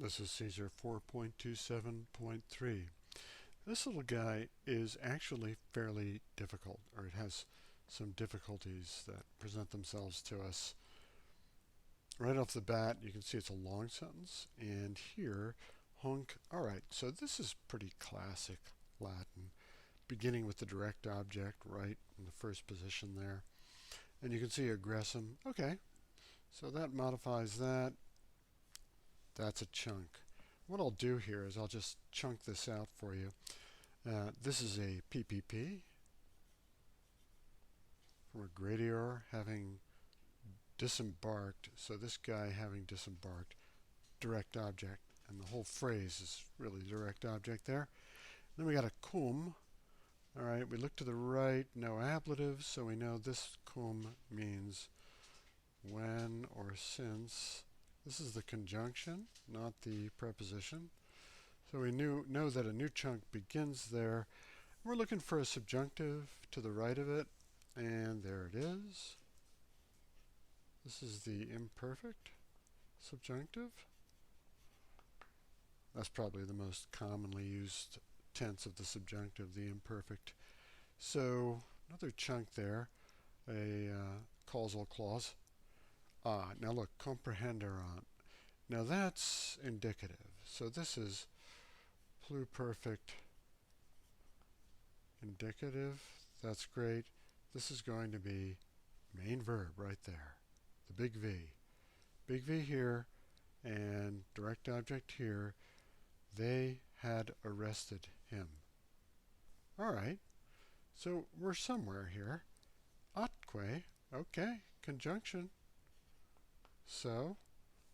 This is Caesar 4.27.3. This little guy is actually fairly difficult, or it has some difficulties that present themselves to us. Right off the bat, you can see it's a long sentence, and here, hunc. Alright, so this is pretty classic Latin, beginning with the direct object right in the first position there. And you can see aggressum. Okay, so that modifies that. That's a chunk. What I'll do here is I'll just chunk this out for you. This is a PPP from a gradior having disembarked. So this guy having disembarked, direct object, and the whole phrase is really direct object there. Then we got a cum. All right, we look to the right, no ablative, so we know this cum means when or since. This is the conjunction, not the preposition. So we know that a new chunk begins there. We're looking for a subjunctive to the right of it, and there it is. This is the imperfect subjunctive. That's probably the most commonly used tense of the subjunctive, the imperfect. So another chunk there, a causal clause. Now look, comprehenderant. Now that's indicative. So this is pluperfect indicative. That's great. This is going to be main verb right there. The big V. Big V here and direct object here. They had arrested him. All right. So we're somewhere here. Atque. Okay. Conjunction. So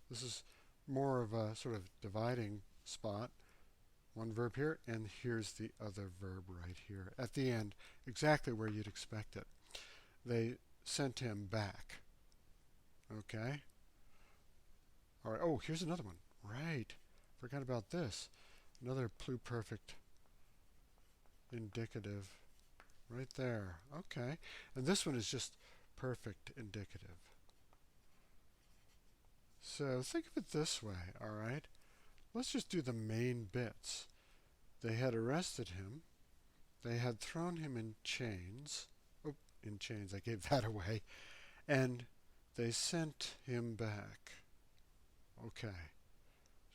this is more of a sort of dividing spot. One verb here, and here's the other verb right here at the end, exactly where you'd expect it. They sent him back. Okay. All right. Oh, here's another one. Right. Forgot about this. Another pluperfect indicative right there. Okay. And this one is just perfect indicative. So think of it this way, all right? Let's just do the main bits. They had arrested him. They had thrown him in chains. Oh, in chains, I gave that away. And they sent him back. Okay.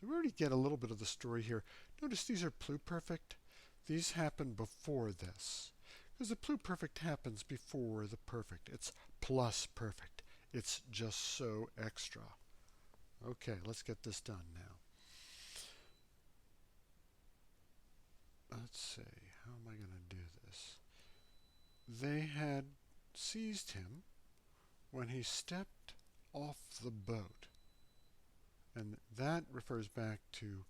So we already get a little bit of the story here. Notice these are pluperfect. These happen before this. Because the pluperfect happens before the perfect. It's plus perfect. It's just so extra. Okay, let's get this done now. Let's see, how am I going to do this? They had seized him when he stepped off the boat. And that refers back to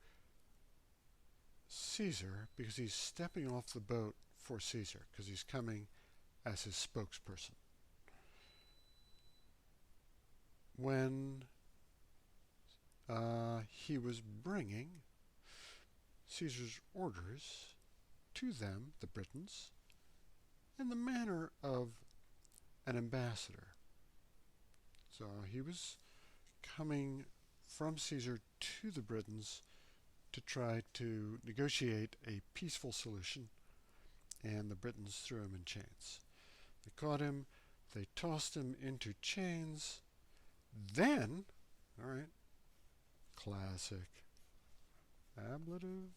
Caesar because he's stepping off the boat for Caesar because he's coming as his spokesperson. When he was bringing Caesar's orders to them, the Britons, in the manner of an ambassador. So he was coming from Caesar to the Britons to try to negotiate a peaceful solution, and the Britons threw him in chains. They caught him, they tossed him into chains, then, all right, classic, ablative,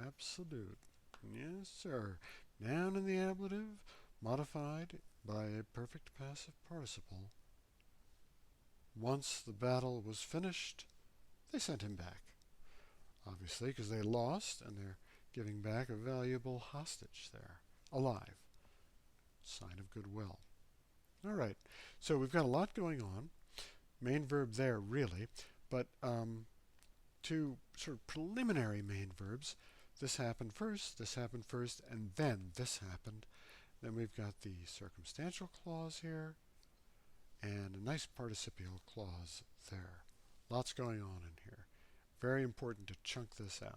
absolute. Yes, sir. Noun in the ablative, modified by a perfect passive participle. Once the battle was finished, they sent him back. Obviously, because they lost, and they're giving back a valuable hostage there, alive. Sign of goodwill. All right, so we've got a lot going on. Main verb there, really, but two sort of preliminary main verbs. This happened first, and then this happened. Then we've got the circumstantial clause here, and a nice participial clause there. Lots going on in here. Very important to chunk this out.